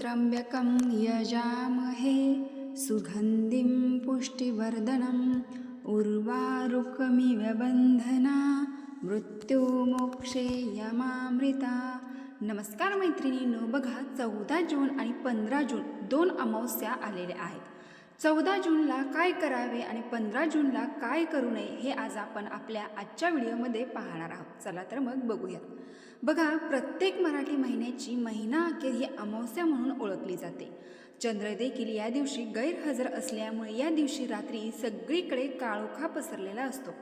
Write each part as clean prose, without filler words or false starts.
त्र्यम्बकं यजामहे सुगन्धिं पुष्टिवर्धनम् उर्वारुकमिव बन्धना मृत्युमोक्षे यमामृता। नमस्कार मैत्रिणींनो, बघा 14 जून आणि 15 जून दोन अमावस्या आलेल्या आहेत. 14 जूनला काय करावे आणि 15 जूनला काय करू नये हे आज आपण आपल्या आजच्या व्हिडिओमध्ये पाहणार आहोत. चला तर मग बघूयात. बघा, प्रत्येक मराठी महिन्याची महिना अखेर ही अमावस्या म्हणून ओळखली जाते. चंद्र देखील या दिवशी गैरहजर असल्यामुळे या दिवशी रात्री सगळीकडे काळोखा पसरलेला असतो.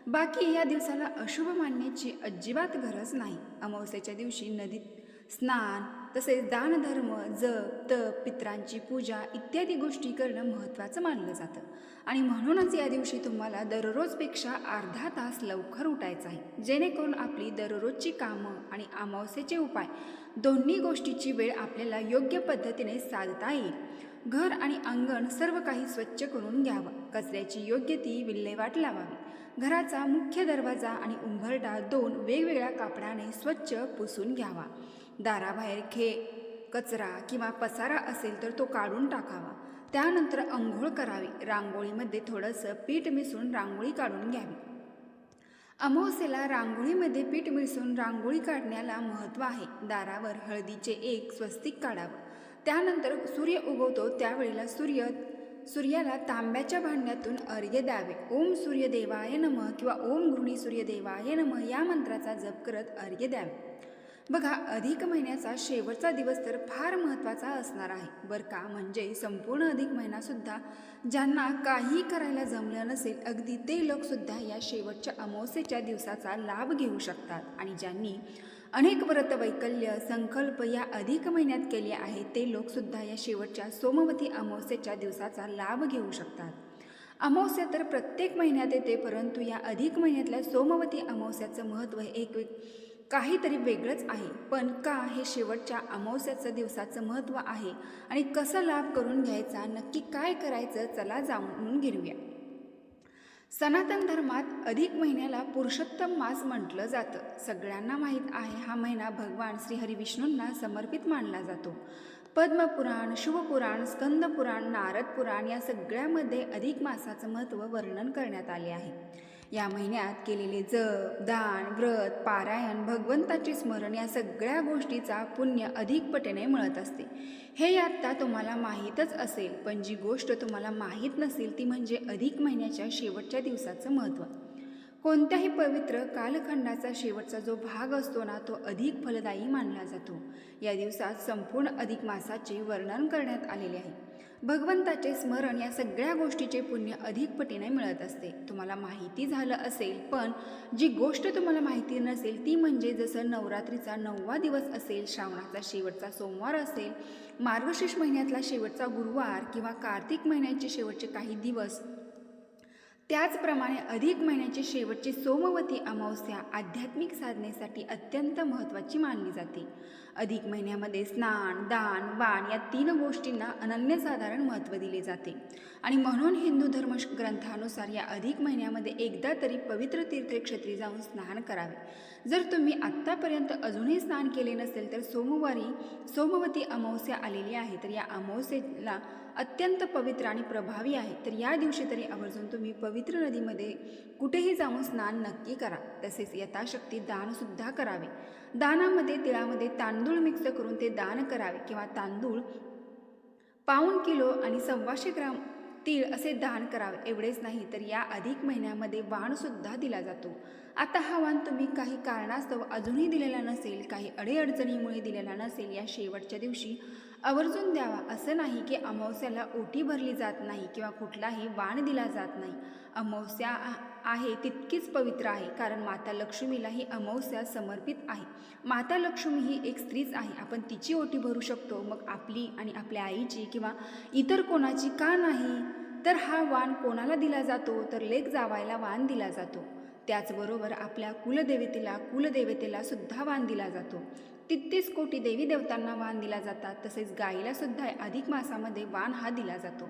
बाकी या दिवसाला अशुभ मानण्याची अजिबात गरज नाही. अमावस्येच्या दिवशी नदीत स्नान, तसेच दानधर्म, जप, तप, पितरांची पूजा इत्यादी गोष्टी करणं महत्त्वाचं मानलं जातं. आणि म्हणूनच या दिवशी तुम्हाला दररोजपेक्षा अर्धा तास लवकर उठायचं आहे, जेणेकरून आपली दररोजची कामं आणि अमावस्येचे उपाय दोन्ही गोष्टीची वेळ आपल्याला योग्य पद्धतीने साधता येईल. घर आणि अंगण सर्व काही स्वच्छ करून घ्यावं. कचऱ्याची योग्य ती विल्हेवाट लावावी. घराचा मुख्य दरवाजा आणि उंबरठा 2 वेगवेगळ्या कापडाने स्वच्छ पुसून घ्यावा. दाराबाहेर कचरा किंवा पसारा असेल तर तो काढून टाकावा. त्यानंतर अंघोळ करावी. रांगोळीमध्ये थोडंसं पीठ मिसळून रांगोळी काढून घ्यावी. अमावस्येला रांगोळीमध्ये पीठ मिसळून रांगोळी काढण्याला महत्त्व आहे. दारावर हळदीचे एक स्वस्तिक काढावं. त्यानंतर सूर्य उगवतो त्यावेळेला सूर्याला तांब्याच्या भांड्यातून अर्घ्य द्यावे. ओम सूर्यदेवाय नमः किंवा ओम गृहिणी सूर्यदेवाय नमः या मंत्राचा जप करत अर्घ्य द्यावे. बघा, अधिक महिन्याचा शेवटचा दिवस तर फार महत्त्वाचा असणार आहे बरं का. म्हणजे संपूर्ण अधिक महिनासुद्धा ज्यांना काही करायला जमलं नसेल, अगदी ते लोकसुद्धा या शेवटच्या अमावस्येच्या दिवसाचा लाभ घेऊ शकतात. आणि ज्यांनी अनेक व्रत वैकल्य संकल्प या अधिक महिन्यात केले आहेत, ते लोकसुद्धा या शेवटच्या सोमवती अमावस्येच्या दिवसाचा लाभ घेऊ शकतात. अमावस्या तर प्रत्येक महिन्यात येते, परंतु या अधिक महिन्यातल्या सोमवती अमावस्याचं महत्त्व काहीतरी वेगळंच आहे. पण का हे शेवटच्या अमावस्याचं दिवसाचं महत्त्व आहे आणि कसं लाभ करून घ्यायचा, नक्की काय करायचं, चला जाणून घेऊया. सनातन धर्मात अधिक महिन्याला पुरुषोत्तम मास म्हटलं जातं. सगळ्यांना माहीत आहे, हा महिना भगवान श्री हरिविष्णूंना समर्पित मानला जातो. पद्मपुराण, शिवपुराण, स्कंदपुराण, नारद पुराण या सगळ्यामध्ये अधिक मासाचं महत्त्व वर्णन करण्यात आले आहे. या महिन्यात केलेले जप, दान, व्रत, पारायण, भगवंताचे स्मरण या सगळ्या गोष्टीचा पुण्य अधिक पटीने मिळत असते. हे आत्ता तुम्हाला माहीतच असेल, पण जी गोष्ट तुम्हाला माहीत नसेल ती म्हणजे अधिक महिन्याच्या शेवटच्या दिवसाचं महत्त्व. कोणत्याही पवित्र कालखंडाचा शेवटचा जो भाग असतो ना, तो अधिक फलदायी मानला जातो. या दिवसात संपूर्ण अधिक मासाचे वर्णन करण्यात आलेले आहे. भगवंताचे स्मरण या सगळ्या गोष्टीचे पुण्य अधिक पटीने मिळत असते. तुम्हाला माहिती झालं असेल, पण जी गोष्ट तुम्हाला माहिती नसेल ती म्हणजे जसं नवरात्रीचा 9वा दिवस असेल, श्रावणाचा शेवटचा सोमवार असेल, मार्गशीर्ष महिन्यातला शेवटचा गुरुवार किंवा कार्तिक महिन्याचे शेवटचे काही दिवस, त्याचप्रमाणे अधिक महिन्याची शेवटची सोमवती अमावस्या आध्यात्मिक साधनेसाठी अत्यंत महत्त्वाची मानली जाते. अधिक महिन्यामध्ये स्नान, दान, वाण या 3 गोष्टींना अनन्यसाधारण महत्त्व दिले जाते. आणि म्हणून हिंदू धर्म ग्रंथानुसार या अधिक महिन्यामध्ये एकदा तरी पवित्र तीर्थक्षेत्री जाऊन स्नान करावे. जर तुम्ही आत्तापर्यंत अजूनही स्नान केले नसेल तर सोमवती अमावस्या आलेली आहे, तर या अमावस्येला अत्यंत पवित्र आणि प्रभावी आहे. तर या दिवशी तरी आवर्जून तुम्ही पवित्र नदीमध्ये कुठेही जाऊन स्नान नक्की करा. तसेच यथाशक्ती दानसुद्धा करावे. दानामध्ये तिळामध्ये तांदूळ मिक्स करून ते दान करावे किंवा तांदूळ पाऊण किलो आणि 125 ग्राम तीळ असे दान करावे. एवढेच नाही तर या अधिक महिन्यामध्ये वाणसुद्धा दिला जातो. आता हा वाण तुम्ही काही कारणास्तव अजूनही दिलेला नसेल, काही अडीअडचणीमुळे दिलेला नसेल, या शेवटच्या दिवशी आवर्जून द्यावा. असं नाही की अमावस्याला ओटी भरली जात नाही किंवा कुठलाही वाण दिला जात नाही. अमावस्या आहे तितकीच पवित्र आहे, कारण माता लक्ष्मीला ही अमावस्या समर्पित आहे. माता लक्ष्मी ही एक स्त्रीच आहे. आपण तिची ओटी भरू शकतो, मग आपली आणि आपल्या आईची किंवा इतर कोणाची का नाही? तर हा वाण कोणाला दिला जातो? तर लेक जावायला वाण दिला जातो. त्याचबरोबर आपल्या कुलदेवतेला सुद्धा वाण दिला जातो. 33 कोटी देवी देवतांना वाण दिला जातात. तसेच गाईला सुद्धा अधिक मासामध्ये वाण हा दिला जातो,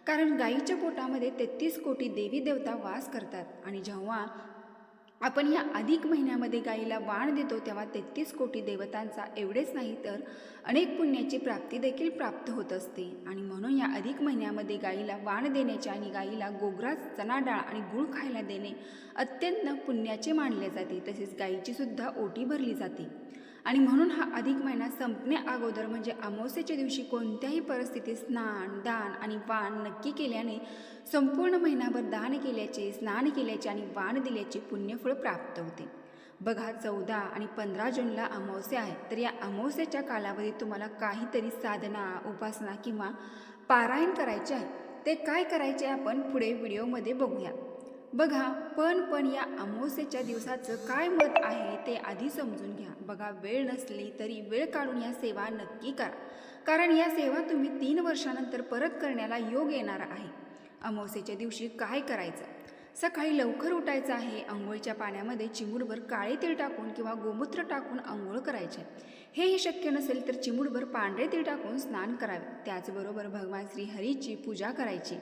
कारण गाईच्या पोटामध्ये 33 कोटी देवी देवता वास करतात. आणि जेव्हा आपण या अधिक महिन्यामध्ये गायीला वाण देतो तेव्हा 33 कोटी देवतांचा एवढेच नाही तर अनेक पुण्याची प्राप्ती देखील प्राप्त होत असते. आणि म्हणून या अधिक महिन्यामध्ये गायीला वाण देण्याचे आणि गायीला गोग्रास, चणा डाळ आणि गूळ खायला देणे अत्यंत पुण्याचे मानले जाते. तसेच गायीची सुद्धा ओटी भरली जाते. आणि म्हणून हा अधिक महिना संपण्या अगोदर म्हणजे अमावस्येच्या दिवशी कोणत्याही परिस्थितीत स्नान, दान आणि वाण नक्की केल्याने संपूर्ण महिनाभर दान केल्याचे, स्नान केल्याचे आणि वाण दिल्याचे पुण्यफळ प्राप्त होते. बघा, 14 आणि 15 जूनला अमावस्या आहे. तर या अमावस्येच्या कालावधीत तुम्हाला काहीतरी साधना, उपासना किंवा पारायण करायचे आहे. ते काय करायचे आपण पुढे व्हिडिओमध्ये बघूया. बघा, पण या अमावस्येच्या दिवसाचं काय मत आहे ते आधी समजून घ्या. बघा, वेळ नसली तरी वेळ काढून या सेवा नक्की करा, कारण या सेवा तुम्ही 3 वर्षानंतर परत करण्याला योग येणार आहे. अमावस्येच्या दिवशी काय करायचं? सकाळी लवकर उठायचं आहे. आंघोळीच्या पाण्यामध्ये चिमूटभर काळे तीळ टाकून किंवा गोमूत्र टाकून आंघोळ करायचे. हेही शक्य नसेल तर चिमूटभर पांढरे तीळ टाकून स्नान करावे. त्याचबरोबर भगवान श्री हरीची पूजा करायची.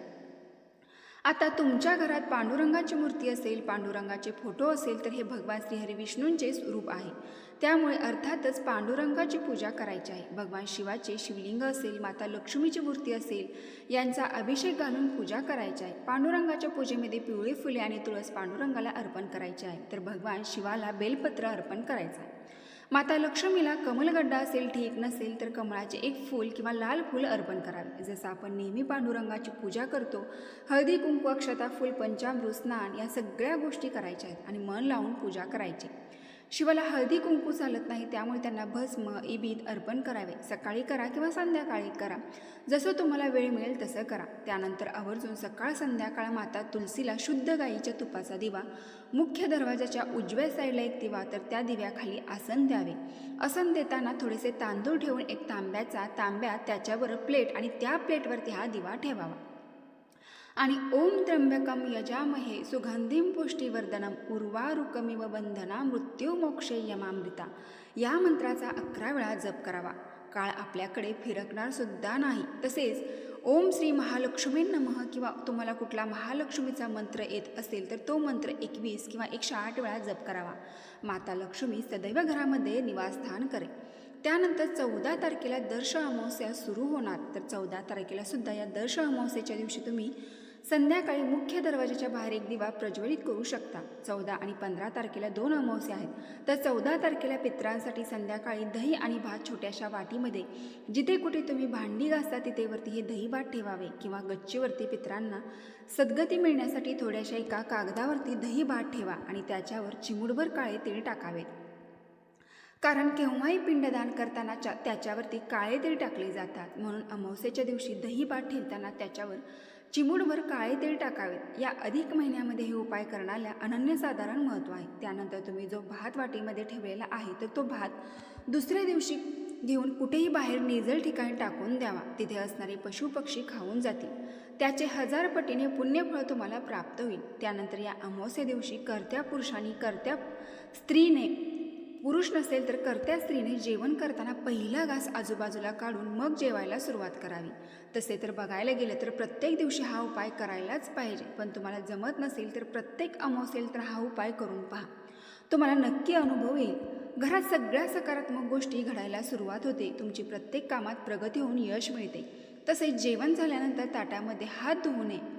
आता तुमच्या घरात पांडुरंगाची मूर्ती असेल, पांडुरंगाचे फोटो असेल तर हे भगवान श्रीहरी विष्णूंचे रूप आहे. त्यामुळे अर्थातच पांडुरंगाची पूजा करायची आहे. भगवान शिवाचे शिवलिंग असेल, माता लक्ष्मीची मूर्ती असेल, यांचा अभिषेक घालून पूजा करायची आहे. पांडुरंगाच्या पूजेमध्ये पिवळी फुले आणि तुळस पांडुरंगाला अर्पण करायचे आहे. तर भगवान शिवाला बेलपत्र अर्पण करायचं आहे. माता लक्ष्मीला कमलगड्डा असेल, ठीक नसेल तर कमळाचे एक फूल किंवा लाल फूल अर्पण करावे. जसं आपण नेहमी पांडुरंगाची पूजा करतो, हळदी, कुंकू, अक्षता, फूल, पंचामृत, स्नान या सगळ्या गोष्टी करायच्या आहेत आणि मन लावून पूजा करायची. शिवाला हळदी कुंकू चालत नाही, त्यामुळे त्यांना भस्म, इबीद अर्पण करावे. सकाळी करा किंवा संध्याकाळी करा, जसं तुम्हाला वेळ मिळेल तसं करा. त्यानंतर आवर्जून सकाळ संध्याकाळ माता तुलसीला शुद्ध गाईच्या तुपाचा दिवा, मुख्य दरवाजाच्या उजव्या साईडला एक दिवा, तर त्या दिव्याखाली आसन द्यावे. आसन देताना थोडेसे तांदूळ ठेवून एक तांब्या त्याच्यावर प्लेट आणि त्या प्लेटवरती हा दिवा ठेवावा. आणि ओम त्र्यंबकम यजामहे सुगंधिम पुष्टिवर्धनम उर्वारुकमिव बंधना मृत्युमोक्षे यमामृता या मंत्राचा 11 वेळा जप करावा. काळ आपल्याकडे फिरकणार सुद्धा नाही. तसेच ओम श्री महालक्ष्मी नमः किंवा तुम्हाला कुठला महालक्ष्मीचा मंत्र येत असेल तर तो मंत्र 21 किंवा 108 वेळा जप करावा. माता लक्ष्मी सदैव घरामध्ये निवासस्थान करे. त्यानंतर 14 तारखेला दर्श अमावस्या सुरू होणार. तर 14 तारखेला सुद्धा या दर्श अमावस्येच्या दिवशी तुम्ही संध्याकाळी मुख्य दरवाजाच्या बाहेर एक दिवा प्रज्वलित करू शकता. 14 आणि 15 तारखेला 2 अमावस्या आहेत. तर 14 तारखेला पितरांसाठी संध्याकाळी दही आणि भात छोट्याशा वाटीमध्ये, जिथे कुठे तुम्ही भांडी घासता तिथेवरती हे दही भात ठेवावे किंवा गच्चीवरती पितरांना सद्गती मिळण्यासाठी थोड्याशा एका कागदावरती दही भात ठेवा आणि त्याच्यावर चिमूटभर काळे तीळ टाकावेत. कारण केव्हाही पिंडदान करताना त्याच्यावरती काळे तीळ टाकले जातात. म्हणून अमावस्येच्या दिवशी दही भात ठेवताना त्याच्यावर चिमूटभर काळे तीळ टाकावेत. या अधिक महिन्यामध्ये हे उपाय करण्याला अनन्यसाधारण महत्त्व आहे. त्यानंतर तुम्ही जो भात वाटीमध्ये ठेवलेला आहे तर तो भात दुसऱ्या दिवशी घेऊन कुठेही बाहेर निर्जल ठिकाणी टाकून द्यावा. तिथे असणारे पशुपक्षी खाऊन जातील. त्याचे 1000 पटीने पुण्यफळ तुम्हाला प्राप्त होईल. त्यानंतर या अमावस्या दिवशी कर्त्या पुरुषांनी, कर्त्या स्त्रीने, पुरुष नसेल तर कर्त्या स्त्रीने जेवण करताना पहिला घास आजूबाजूला काढून मग जेवायला सुरुवात करावी. तसे तर बघायला गेलं तर प्रत्येक दिवशी हा उपाय करायलाच पाहिजे. पण तुम्हाला जमत नसेल तर प्रत्येक अमावस्येला तर हा उपाय करून पहा, तुम्हाला नक्की अनुभव येईल. घरात सगळ्या सकारात्मक गोष्टी घडायला सुरुवात होते. तुमची प्रत्येक कामात प्रगती होऊन यश मिळते. तसेच जेवण झाल्यानंतर ताटामध्ये हात धुवू नये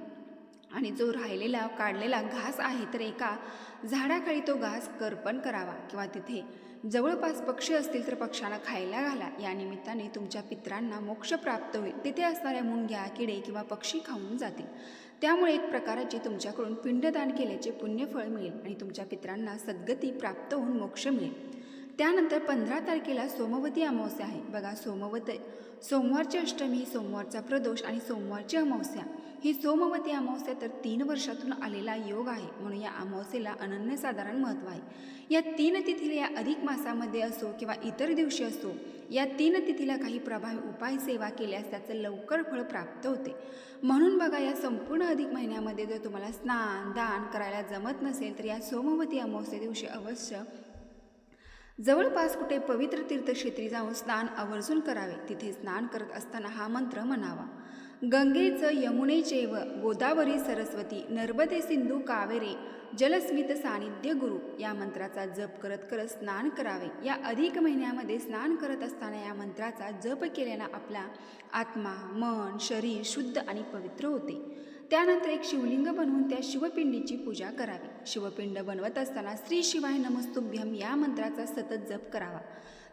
आणि जो राहिलेला काढलेला घास आहे तर एका झाडाखाली तो घास अर्पण करावा किंवा तिथे जवळपास पक्षी असतील तर पक्ष्यांना खायला घाला. या निमित्ताने तुमच्या पितरांना मोक्ष प्राप्त होईल. तिथे असणाऱ्या मुंग्या, किडे किंवा पक्षी खाऊन जातील. त्यामुळे एक प्रकाराची तुमच्याकडून पिंडदान केल्याचे पुण्यफळ मिळेल आणि तुमच्या पितरांना सद्गती प्राप्त होऊन मोक्ष मिळेल. त्यानंतर 15 तारखेला सोमवती अमावस्या आहे. बघा, सोमवारची अष्टमी, सोमवारचा प्रदोष आणि सोमवारची अमावस्या ही सोमवती अमावस्या तर 3 वर्षातून आलेला योग आहे. म्हणून या अमावस्येला अनन्यसाधारण महत्त्व आहे. या 3 तिथीला या अधिक मासामध्ये असो किंवा इतर दिवशी असो, या 3 तिथीला काही प्रभावी उपाय सेवा केल्यास त्याचं लवकर फळ प्राप्त होते. म्हणून बघा, या संपूर्ण अधिक महिन्यामध्ये जर तुम्हाला स्नान, दान करायला जमत नसेल तर या सोमवती अमावस्ये दिवशी अवश्य जवळपास कुठे पवित्र तीर्थक्षेत्री जाऊन स्नान आवर्जून करावे. तिथे स्नान करत असताना हा मंत्र म्हणावा. गंगेच यमुनेचैव गोदावरी सरस्वती नर्मदे सिंधू कावेरे जलस्मित सानिध्य गुरु या मंत्राचा जप करत करत स्नान करावे. या अधिक महिन्यामध्ये स्नान करत असताना या मंत्राचा जप केल्यानं आपला आत्मा, मन, शरीर शुद्ध आणि पवित्र होते. त्यानंतर एक शिवलिंग बनवून त्या शिवपिंडीची पूजा करावी. शिवपिंड बनवत असताना श्री शिवाय नमस्तुभ्यम या मंत्राचा सतत जप करावा.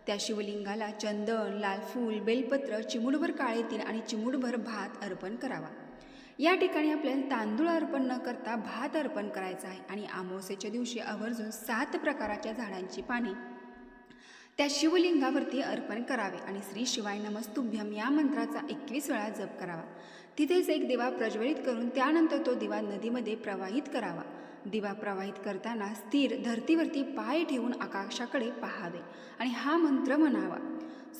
त्या शिवलिंगाला चंदन, लाल फूल, बेलपत्र, चिमूटभर काळे तीळ आणि चिमूटभर भात अर्पण करावा. या ठिकाणी आपल्याला तांदूळ अर्पण न करता भात अर्पण करायचा आहे. आणि अमावस्येच्या दिवशी आवर्जून 7 प्रकारच्या झाडांची पाने त्या शिवलिंगावरती अर्पण करावे आणि श्री शिवाय नमस्तुभ्यम या मंत्राचा 21 वेळा जप करावा. तिथेच एक दिवा प्रज्वलित करून त्यानंतर तो दिवा नदीमध्ये प्रवाहित करावा. दिवा प्रवाहित करताना स्थिर धर्तीवरती पाय ठेवून आकाशाकडे पाहावे आणि हा मंत्र म्हणावा.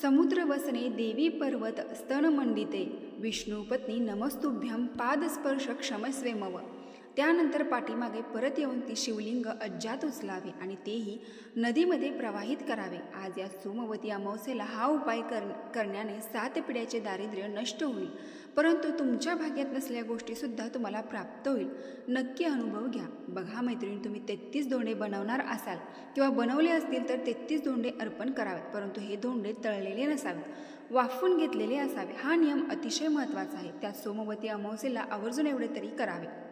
समुद्र वसने देवी पर्वत स्तनमंडिते विष्णू पत्नी नमस्तुभ्यम पादस्पर्श क्षमस्वे मव. त्यानंतर पाठीमागे परत येऊन ती शिवलिंग अज्जात उचलावे आणि तेही नदीमध्ये प्रवाहित करावे. आज या सोमवती अमावस्येला हा उपाय करण्याने 7 पिढ्याचे दारिद्र्य नष्ट होईल. परंतु तुमच्या भाग्यात नसलेल्या गोष्टीसुद्धा तुम्हाला प्राप्त होईल. नक्की अनुभव घ्या. बघा मैत्रिणी, तुम्ही 33 धोंडे बनवणार असाल किंवा बनवले असतील तर 33 धोंडे अर्पण करावेत. परंतु हे धोंडे तळलेले नसावेत, वाफून घेतलेले असावे. हा नियम अतिशय महत्त्वाचा आहे. त्या सोमवती अमावस्येला आवर्जून एवढे तरी करावे.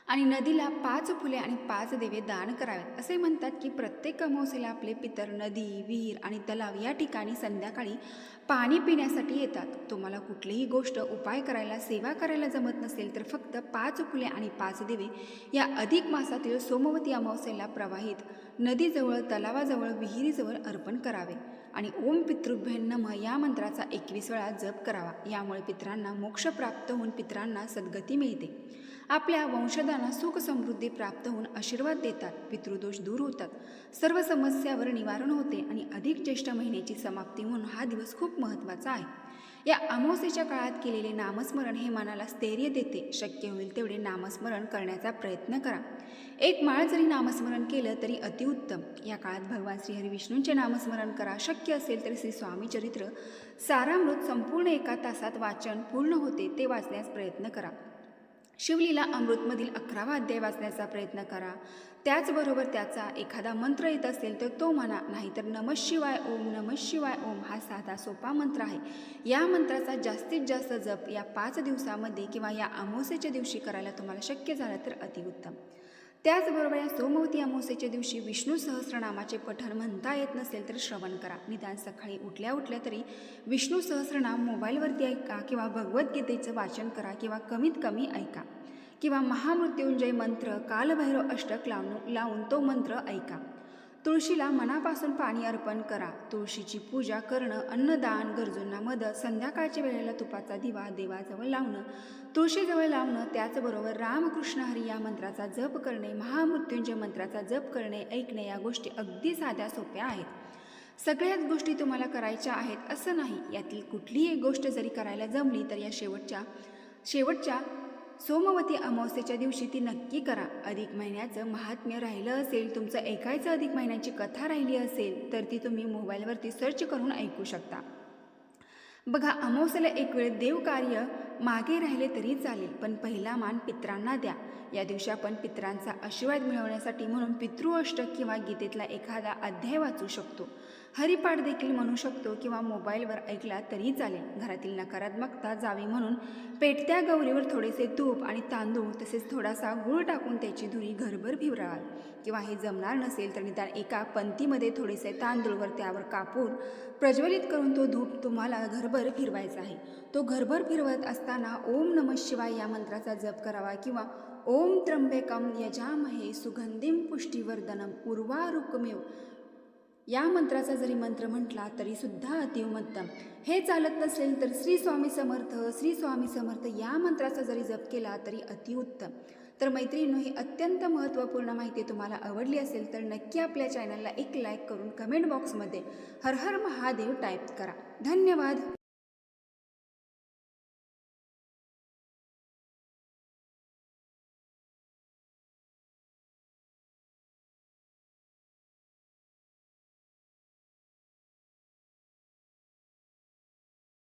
आणि नदीला 5 फुले आणि 5 देवे दान करावेत. असे म्हणतात की प्रत्येक अमावस्येला आपले पितर नदी, विहीर आणि तलाव या ठिकाणी संध्याकाळी पाणी पिण्यासाठी येतात. तुम्हाला कुठलीही गोष्ट उपाय करायला, सेवा करायला जमत नसेल तर फक्त 5 फुले आणि 5 देवे या अधिक मासातील सोमवती अमावस्येला प्रवाहित नदीजवळ, तलावाजवळ, विहिरीजवळ अर्पण करावे. आणि ओम पितृभ्यो नमः या मंत्राचा 21 वेळा जप करावा. यामुळे पितरांना मोक्ष प्राप्त होऊन पितरांना सद्गती मिळते. आपल्या वंशजांना सुख समृद्धी प्राप्त होऊन आशीर्वाद देतात. पितृदोष दूर होतात. सर्व समस्यावर निवारण होते आणि अधिक ज्येष्ठ महिन्याची समाप्ती म्हणून हा दिवस खूप महत्त्वाचा आहे. या अमावस्येच्या काळात केलेले नामस्मरण हे मनाला स्थैर्य देते. शक्य होईल तेवढे नामस्मरण करण्याचा प्रयत्न करा. एक माळ जरी नामस्मरण केलं तरी अतिउत्तम. या काळात भगवान श्री हरिविष्णूंचे नामस्मरण करा. शक्य असेल तर श्री स्वामी चरित्र सारामृत संपूर्ण 1 तासात वाचन पूर्ण होते ते वाचण्यास प्रयत्न करा. शिवलीला अमृतमधील 11वा अध्याय वाचण्याचा प्रयत्न करा. त्याचबरोबर त्याचा एखादा मंत्र येत असेल तर तो म्हणा. नाहीतर नमः शिवाय ओम, नमः शिवाय ओम हा साधा सोपा मंत्र आहे. या मंत्राचा जास्तीत जास्त जप या 5 दिवसामध्ये किंवा या अमावस्येच्या दिवशी करायला तुम्हाला शक्य झालं तर अतिउत्तम. त्याचबरोबर या सोमवती अमावस्येच्या दिवशी विष्णू सहस्रनामाचे पठण म्हणता येत नसेल तर श्रवण करा. निदान सकाळी उठल्या उठल्या तरी विष्णू सहस्रनाम मोबाईलवरती ऐका किंवा भगवद्गीतेचं वाचन करा किंवा कमीत कमी ऐका किंवा महामृत्युंजय मंत्र, कालभैरव अष्टक लावून तो मंत्र ऐका. तुळशीला मनापासून पाणी अर्पण करा. तुळशीची पूजा करणं, अन्नदान, गरजूंना मदत, संध्याकाळच्या वेळेला तुपाचा दिवा देवाजवळ लावणं, तुळशीजवळ लावणं, त्याचबरोबर रामकृष्ण हरी या मंत्राचा जप करणे, महामृत्युंजय मंत्राचा जप करणे, ऐकणे या गोष्टी अगदी साध्या सोप्या आहेत. सगळ्याच गोष्टी तुम्हाला करायच्या आहेत असं नाही. यातील कुठलीही एक गोष्ट जरी करायला जमली तर या शेवटच्या सोमवती अमावस्येच्या दिवशी ती नक्की करा. अधिक महिन्याचं महात्म्य राहिलं असेल, तुमचं ऐकायचं अधिक महिन्याची कथा राहिली असेल तर ती तुम्ही मोबाईलवरती सर्च करून ऐकू शकता. बघा, अमावस्येला एक वेळ देवकार्य मागे राहिले तरी चालेल, पण पहिला मान पितरांना द्या. या दिवशी आपण पितरांचा आशीर्वाद मिळवण्यासाठी म्हणून पितृअष्टक किंवा गीतेतला एखादा अध्याय वाचू शकतो. हरिपाठ देखील म्हणू शकतो किंवा मोबाईलवर ऐकला तरी चालेल. घरातील नकारात्मकता जावी म्हणून पेटत्या गौरीवर थोडेसे तूप आणि तांदूळ तसेच थोडासा गूळ टाकून त्याची धुरी घरभर फिरवाल. किंवा हे जमणार नसेल तर निदान एका पंतीमध्ये थोडेसे तांदूळवर त्यावर कापूर प्रज्वलित करून तो धूप तुम्हाला घरभर फिरवायचा आहे. तो घरभर फिरवत असताना ओम नमः शिवाय या मंत्राचा जप करावा किंवा ओम त्र्यंबकम यजामहे सुगंधिम पुष्टिवर्धनम उर्वारुकमेव या मंत्राचा जरी मंत्र म्हटला तरी सुद्धा अतिउत्तम. हे चालत नसेल तर श्री स्वामी समर्थ, श्री स्वामी समर्थ या मंत्राचा जरी जप केला तरी अतिउत्तम. तर मैत्रिणींनो, ही अत्यंत महत्त्वपूर्ण माहिती तुम्हाला आवडली असेल तर नक्की आपल्या चॅनलला एक लाईक करून कमेंट बॉक्समध्ये हर हर महादेव टाईप करा. धन्यवाद.